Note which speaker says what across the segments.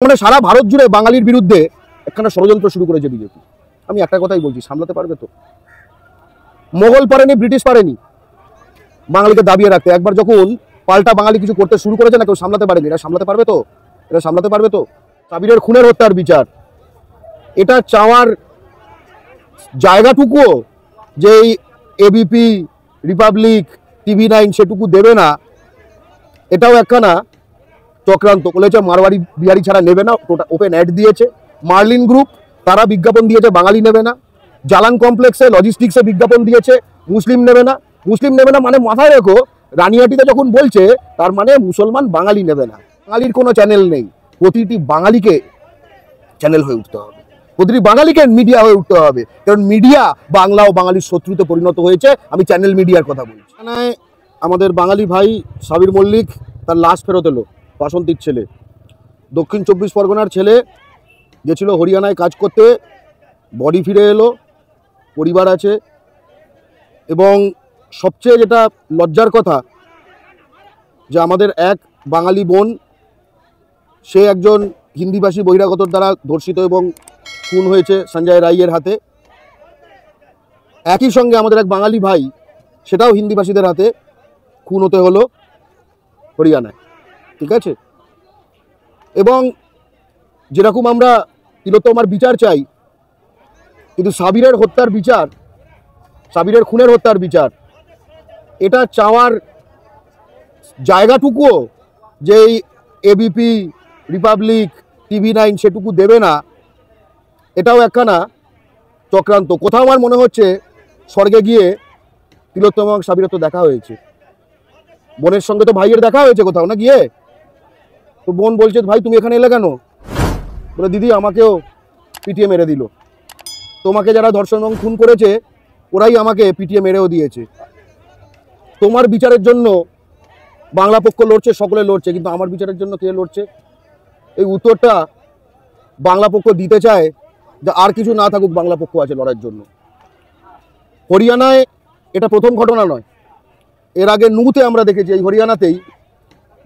Speaker 1: মানে সারা ভারত জুড়ে বাঙালির বিরুদ্ধে একখানা ষড়যন্ত্র শুরু করেছে বিজেপি। আমি একটা কথাই বলছি, সামলাতে পারবে তো? মোগল পারেনি, ব্রিটিশ পারেনি বাঙালিকে দাবিয়ে রাখতে। একবার যখন পাল্টা বাঙালি কিছু করতে শুরু করেছে না, কেউ সামলাতে পারেনি। এটা সামলাতে পারবে তো? এটা সামলাতে পারবে তো? সাবিরের খুনের হত্যার বিচার, এটা চাওয়ার জায়গাটুকুও যে এবিপি, রিপাবলিক, TV9 সেটুকু দেবে না, এটাও একখানা চক্রান্ত। বলেছে মারওয়ারি বিহারি ছাড়া নেবে না, ওপেন অ্যাড দিয়েছে। মার্লিন গ্রুপ তারা বিজ্ঞাপন দিয়েছে বাঙালি নেবে না। জালান কমপ্লেক্সে লজিস্টিক্সে বিজ্ঞাপন দিয়েছে মুসলিম নেবে না। মুসলিম নেবে না মানে মাথায় রেখো, রানিয়াটিতে যখন বলছে তার মানে মুসলমান বাঙালি নেবে না। বাঙালির কোনো চ্যানেল নেই, প্রতিটি বাঙালিকে চ্যানেল হয়ে উঠতে হবে, প্রতিটি বাঙালিকে মিডিয়া হয়ে উঠতে হবে। কারণ মিডিয়া বাংলা ও বাঙালির শত্রুতে পরিণত হয়েছে। আমি চ্যানেল মিডিয়ার কথা বলছি। আমাদের বাঙালি ভাই সাবির মল্লিক তার লাশ ফেরত এলো। বাসন্তীর ছেলে, দক্ষিণ 24 পরগনার ছেলে, গেছিল হরিয়ানায় কাজ করতে, বডি ফিরে এলো, পরিবার আছে। এবং সবচেয়ে যেটা লজ্জার কথা, যে আমাদের এক বাঙালি বোন, সে একজন হিন্দিভাষী বহিরাগতর দ্বারা ধর্ষিত এবং খুন হয়েছে সঞ্জয় রায়ের হাতে। একই সঙ্গে আমাদের এক বাঙালি ভাই, সেটাও হিন্দিভাষীদের হাতে খুন হতে হলো হরিয়ানায়। ঠিক আছে? এবং যেরকম আমরা তিলোত্তমার বিচার চাই, কিন্তু সাবিরের হত্যার বিচার, সাবিরের খুনের হত্যার বিচার, এটা চাওয়ার জায়গাটুকুও যে এবিপি, রিপাবলিক, TV9 সেটুকু দেবে না, এটাও একখানা চক্রান্ত। কোথাও আমার মনে হচ্ছে স্বর্গে গিয়ে তিলোত্তমা এবং সাবিরের তো দেখা হয়েছে, বোনের সঙ্গে তো ভাইয়ের দেখা হয়েছে কোথাও না গিয়ে। তো বোন বলছে, ভাই তুমি এখানে এলে কেন? বলে, দিদি আমাকেও পিটিয়ে মেরে দিল। তোমাকে যারা ধর্ষণ এবং খুন করেছে ওরাই আমাকে পিটিয়ে মেরেও দিয়েছে। তোমার বিচারের জন্য বাংলা পক্ষ লড়ছে, সকলে লড়ছে, কিন্তু আমার বিচারের জন্য কে লড়ছে? এই উত্তরটা বাংলা পক্ষ দিতে চায়, যে আর কিছু না থাকুক, বাংলা পক্ষ আছে লড়ার জন্য। হরিয়ানায় এটা প্রথম ঘটনা নয়, এর আগে নুতে আমরা দেখেছি এই হরিয়ানাতেই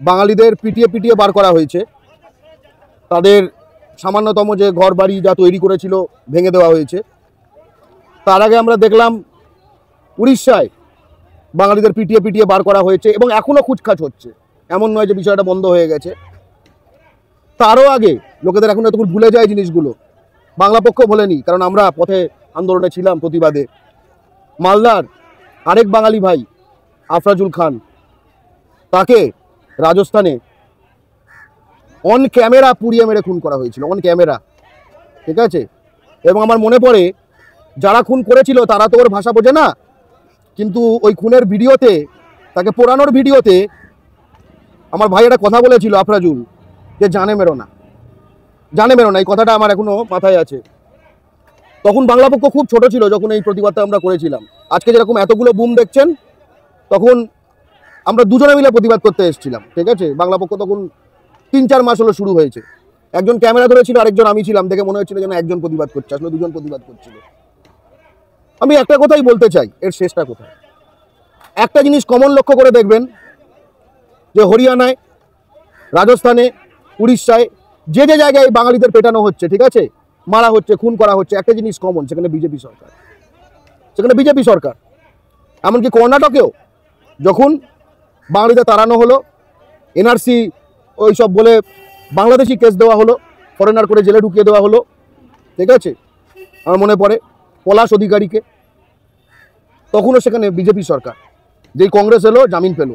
Speaker 1: বাঙালিদের পিটিয়ে পিটিয়ে বার করা হয়েছে। তাদের সামান্যতম যে ঘর বাড়ি যা তৈরি করেছিল ভেঙে দেওয়া হয়েছে। তার আগে আমরা দেখলাম উড়িষ্যায় বাঙালিদের পিটিয়ে পিটিয়ে বার করা হয়েছে, এবং এখনও খুচখাচ হচ্ছে, এমন নয় যে বিষয়টা বন্ধ হয়ে গেছে। তারও আগে লোকেদের এখন এতটুকু ভুলে যায় জিনিসগুলো, বাংলা পক্ষ ভোলেনি, কারণ আমরা পথে আন্দোলনে ছিলাম প্রতিবাদে। মালদার আরেক বাঙালি ভাই আফরাজুল খান, তাকে রাজস্থানে অন ক্যামেরা পুড়িয়ে মেরে খুন করা হয়েছিল, অন ক্যামেরা। ঠিক আছে? এবং আমার মনে পড়ে, যারা খুন করেছিল তারা তো ওর ভাষা বোঝে না, কিন্তু ওই খুনের ভিডিওতে, তাকে পোড়ানোর ভিডিওতে আমার ভাই একটা কথা বলেছিল আফরাজুল, যে জানে মেরো না, জানে মেরো না। এই কথাটা আমার এখনো মাথায় আছে। তখন বাংলা পক্ষ খুব ছোট ছিল যখন এই প্রতিবাদটা আমরা করেছিলাম। আজকে যেরকম এতগুলো বুম দেখছেন, তখন আমরা দুজনে মিলে প্রতিবাদ করতে এসেছিলাম। ঠিক আছে? বাংলা পক্ষ তখন 3-4 মাস হলো শুরু হয়েছে। একজন ক্যামেরা ধরেছিল, আরেকজন আমি ছিলাম, দেখে মনে হচ্ছিল যেন একজন প্রতিবাদ করছে, আসলে দুজন প্রতিবাদ করছিল। আমি একটা কথাই বলতে চাই, এর শেষটা কোথায়? একটা জিনিস কমন লক্ষ্য করে দেখবেন, যে হরিয়ানায়, রাজস্থানে, উড়িষ্যায় যে যে জায়গায় বাঙালিদের পেটানো হচ্ছে, ঠিক আছে, মারা হচ্ছে, খুন করা হচ্ছে, একটা জিনিস কমন, সেখানে বিজেপি সরকার, সেখানে বিজেপি সরকার। এমনকি কর্ণাটকেও যখন বাঙালিদের তাড়ানো হলো, NRC ওই সব বলে বাংলাদেশি কেস দেওয়া হলো, ফরেনার করে জেলে ঢুকিয়ে দেওয়া হলো। ঠিক আছে? আমার মনে পড়ে পলাশ অধিকারীকে, তখনও সেখানে বিজেপি সরকার। যেই কংগ্রেস এলো, জামিন পেল।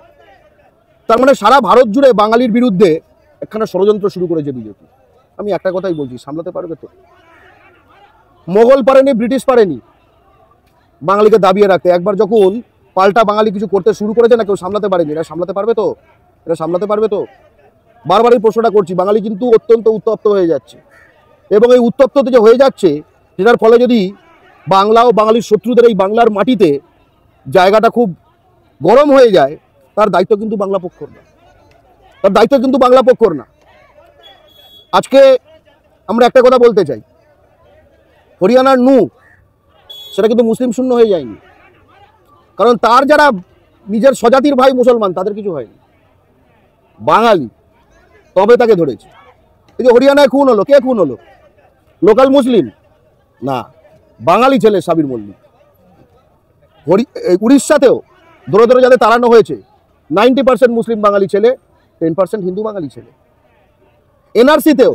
Speaker 1: তার মানে সারা ভারত জুড়ে বাঙালির বিরুদ্ধে একখানা ষড়যন্ত্র শুরু করেছে বিজেপি। আমি একটা কথাই বলছি, সামলাতে পারবে তো? মোগল পারেনি, ব্রিটিশ পারেনি বাঙালিকে দাবিয়ে রাখতে। একবার যখন পাল্টা বাঙালি কিছু করতে শুরু করেছে না, কেউ সামলাতে পারেনি। এটা সামলাতে পারবে তো? এটা সামলাতে পারবে তো? বারবার এই প্রশ্নটা করছি। বাঙালি কিন্তু অত্যন্ত উত্তপ্ত হয়ে যাচ্ছে, এবং এই উত্তপ্ততে যে হয়ে যাচ্ছে, সেটার ফলে যদি বাংলা ও বাঙালির শত্রুদের এই বাংলার মাটিতে জায়গাটা খুব গরম হয়ে যায়, তার দায়িত্ব কিন্তু বাংলা পক্ষর না, তার দায়িত্ব কিন্তু বাংলা পক্ষর না। আজকে আমরা একটা কথা বলতে চাই, হরিয়ানার নু, সেটা কিন্তু মুসলিম শূন্য হয়ে যায়নি, কারণ তার যারা নিজের স্বজাতির ভাই মুসলমান, তাদের কিছু হয়নি। বাঙালি, তবে তাকে ধরেছে। এই যে হরিয়ানায় খুন হলো, কে খুন হলো? লোকাল মুসলিম না, বাঙালি ছেলে সাবির মল্লিক। উড়িষ্যাতেও ধরে ধরে যাদের তাড়ানো হয়েছে 90% মুসলিম বাঙালি ছেলে, 10% হিন্দু বাঙালি ছেলে। এনআরসিতেও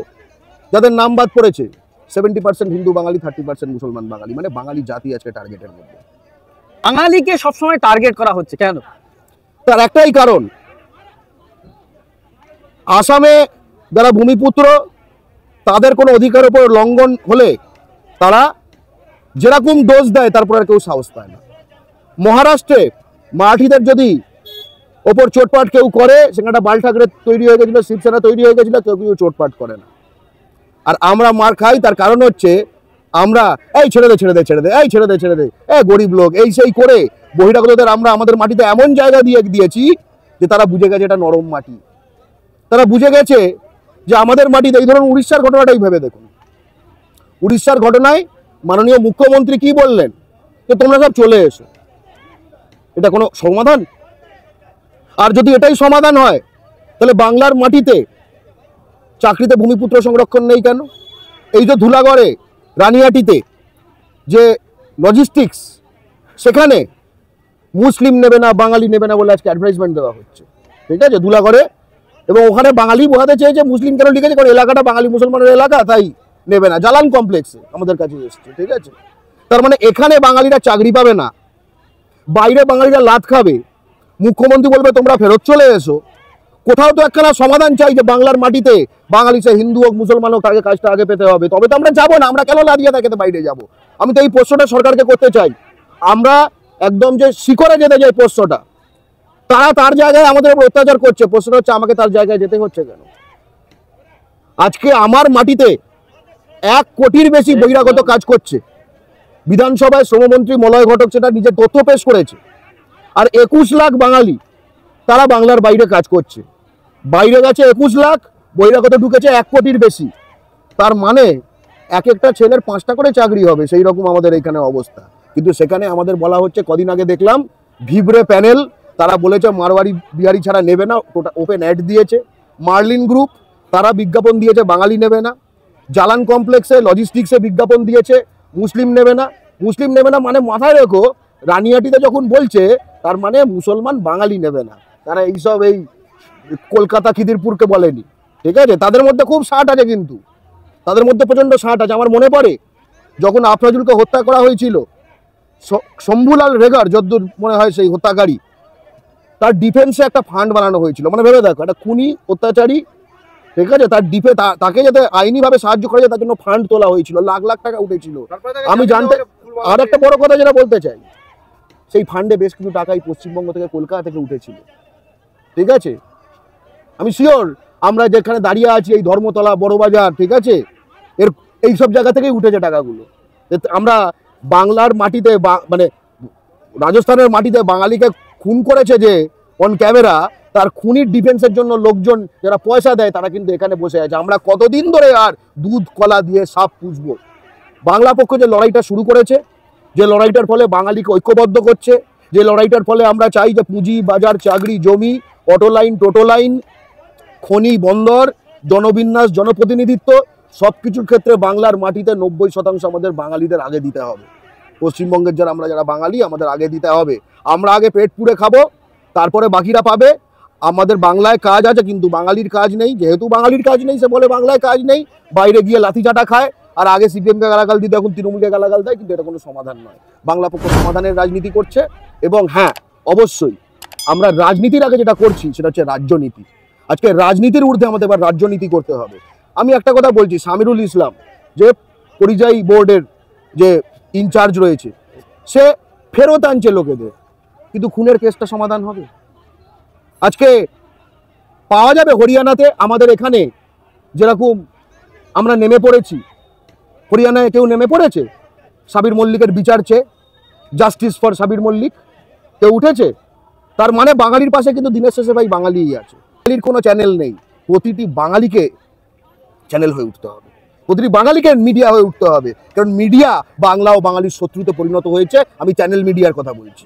Speaker 1: যাদের নাম বাদ পড়েছে 70% হিন্দু বাঙালি, 30% মুসলমান বাঙালি। মানে বাঙালি জাতি আজকে টার্গেটের মধ্যে।
Speaker 2: বাঙালিকে সবসময় টার্গেট করা হচ্ছে কেন?
Speaker 1: তার একটাই কারণ, আসামে যারা ভূমিপুত্র তাদের কোনো অধিকারের উপর লঙ্ঘন হলে তারা যেরকম ডোজ দেয় তারপর আর কেউ সাহস পায় না। মহারাষ্ট্রে মারাঠিদের যদি ওপর চোটপাট কেউ করে, সেখানে বাল ঠাকরে তৈরি হয়ে গেছিল, শিবসেনা তৈরি হয়ে গেছিল, কেউ কেউ চোটপাট করে না। আর আমরা মার খাই, তার কারণ হচ্ছে আমরা এই ছেড়ে দে ছেড়ে দে ছেড়ে দে, এই ছেড়ে দে ছেড়ে দে, গরিব লোক, এই সেই করে বহিরাগতদের আমরা আমাদের মাটিতে এমন জায়গা দিয়েছি যে তারা বুঝে গেছে এটা নরম মাটি। তারা বুঝে গেছে যে আমাদের মাটিতে, এই ধরুন উড়িষ্যার ঘটনাটাই ভেবে দেখুন। উড়িষ্যার ঘটনায় মাননীয় মুখ্যমন্ত্রী কি বললেন, যে তোমরা সব চলে এসো। এটা কোনো সমাধান? আর যদি এটাই সমাধান হয়, তাহলে বাংলার মাটিতে চাকরিতে ভূমিপুত্র সংরক্ষণ নেই কেন? এই যে ধুলাগড়ে রানিয়াটিতে যে লজিস্টিক্স, সেখানে মুসলিম নেবে না, বাঙালি নেবে না বলে আজকে অ্যাডভার্টাইজমেন্ট দেওয়া হচ্ছে, ঠিক আছে, ধুলাগড়ে। এবং ওখানে বাঙালি বোঝাতে চেয়েছে মুসলিম কেন লিখেছে, কারণ এলাকাটা বাঙালি মুসলমানের এলাকা, তাই নেবে না। জালান কমপ্লেক্সে আমাদের কাছে এসছে, ঠিক আছে। তার মানে এখানে বাঙালিরা চাকরি পাবে না, বাইরে বাঙালিরা লাত খাবে। মুখ্যমন্ত্রী বলবে তোমরা ফেরত চলে এসো। কোথাও তো একখানা সমাধান চাই যে বাংলার মাটিতে বাঙালি, সে হিন্দু হোক মুসলমান হোক, তাকে কাজটা আগে পেতে হবে। তবে তো আমরা যাবো না, আমরা কেন লাদিয়ে থাকে বাইরে যাব? আমি তো এই প্রশ্নটা সরকারকে করতে চাই। আমরা একদম যে শিখরে যেতে যাই প্রশ্নটা, তারা তার জায়গায় আমাদের উপর অত্যাচার করছে। প্রশ্নটা হচ্ছে আমাকে তার জায়গায় যেতে হচ্ছে কেন? আজকে আমার মাটিতে 1 কোটির বেশি বহিরাগত কাজ করছে। বিধানসভায় শ্রমমন্ত্রী মলয় ঘটক সেটা নিজের তথ্য পেশ করেছে। আর 21 লাখ বাঙালি তারা বাংলার বাইরে কাজ করছে। বাইরে গেছে 21 লাখ, বহিরাগত ঢুকেছে 1 কোটির বেশি। তার মানে এক একটা ছেলের 5টা করে চাকরি হবে, সেই রকম আমাদের এখানে অবস্থা। কিন্তু সেখানে আমাদের বলা হচ্ছে, কদিন আগে দেখলাম ভিব্রে প্যানেল, তারা বলেছে মারওয়ারি বিহারি ছাড়া নেবে না, ওপেন অ্যাড দিয়েছে। মার্লিন গ্রুপ তারা বিজ্ঞাপন দিয়েছে বাঙালি নেবে না। জালান কমপ্লেক্সে লজিস্টিক্সে বিজ্ঞাপন দিয়েছে মুসলিম নেবে না। মুসলিম নেবে না মানে মাথায় রেখো, রানিয়াটিতে যখন বলছে তার মানে মুসলমান বাঙালি নেবে না। তারা এইসব এই কলকাতা খিদিরপুরকে বলেনি, ঠিক আছে। তাদের মধ্যে খুব ষাট আছে, কিন্তু তাদের মধ্যে প্রচণ্ড ষাট আছে। আমার মনে পড়ে যখন আফরাজুলকে হত্যা করা হয়েছিল, শম্ভুলাল রেগার যদ্দূর মনে হয় সেই হত্যাকারী, তার ডিফেন্সে একটা ফান্ড বানানো হয়েছিল। মানে ভেবে দেখো, একটা খুনি অত্যাচারী, ঠিক আছে, তার তাকে যাতে আইনিভাবে সাহায্য করা যায় তার জন্য ফান্ড তোলা হয়েছিল, লাখ লাখ টাকা উঠেছিল। আমি জানতে, আর একটা বড় কথা যেটা বলতে চাই, সেই ফান্ডে বেশ কিছু টাকাই পশ্চিমবঙ্গ থেকে, কলকাতা থেকে উঠেছিল, ঠিক আছে। আমি শিওর আমরা যেখানে দাঁড়িয়ে আছি, এই ধর্মতলা, বড়বাজার, ঠিক আছে, এইসব জায়গা থেকেই উঠেছে টাকাগুলো। আমরা বাংলার মাটিতে, মানে রাজস্থানের মাটিতে বাঙালিকে খুন করেছে যে অন ক্যামেরা, তার খুনির ডিফেন্সের জন্য লোকজন যারা পয়সা দেয় তারা কিন্তু এখানে বসে আছে। আমরা কতদিন ধরে আর দুধ কলা দিয়ে সাপ পুষবো? বাংলা পক্ষ যে লড়াইটা শুরু করেছে, যে লড়াইটার ফলে বাঙালিকে ঐক্যবদ্ধ করছে, যে লড়াইটার ফলে আমরা চাই যে পুঁজি, বাজার, চাকরি, জমি, অটো লাইন, টোটো লাইন, খনি, বন্দর, জনবিন্যাস, জনপ্রতিনিধিত্ব, সব কিছুর ক্ষেত্রে বাংলার মাটিতে 90% আমাদের বাঙালিদের আগে দিতে হবে। পশ্চিমবঙ্গের যারা বাঙালি, আমাদের আগে দিতে হবে। আমরা আগে পেট পুড়ে খাবো, তারপরে বাকিরা পাবে। আমাদের বাংলায় কাজ আছে, কিন্তু বাঙালির কাজ নেই। যেহেতু বাঙালির কাজ নেই, সে বলে বাংলায় কাজ নেই, বাইরে গিয়ে লাথি চাটা খায়। আর আগে সিপিএমকে গালাগাল দিতে, এখন তৃণমূলকে গালাগাল দেয়। কিন্তু এটা কোনো সমাধান নয়। বাংলা পক্ষ সমাধানের রাজনীতি করছে। এবং হ্যাঁ, অবশ্যই আমরা রাজনীতির আগে যেটা করছি সেটা হচ্ছে রাজ্যনীতি। আজকে রাজনীতির ঊর্ধ্বে আমাদের এবার রাজ্যনীতি করতে হবে। আমি একটা কথা বলছি, সামিরুল ইসলাম যে পরিযায়ী বোর্ডের যে ইনচার্জ রয়েছে, সে ফেরত আনছে লোকেদের, কিন্তু খুনের কেসটা সমাধান হবে? আজকে পাওয়া যাবে হরিয়ানাতে, আমাদের এখানে যেরকম আমরা নেমে পড়েছি, হরিয়ানায় কেউ নেমে পড়েছে সাবির মল্লিকের বিচার চেয়ে? জাস্টিস ফর সাবির মল্লিক কেউ উঠেছে? তার মানে বাঙালির পাশে কিন্তু দিনের শেষে ভাই বাঙালিই আছে। বাঙালির কোনো চ্যানেল নেই। প্রতিটি বাঙালিকে চ্যানেল হয়ে উঠতে হবে, প্রতিটি বাঙালিকে মিডিয়া হয়ে উঠতে হবে। কারণ মিডিয়া বাংলা ও বাঙালির শত্রুতে পরিণত হয়েছে। আমি চ্যানেল মিডিয়ার কথা বলছি।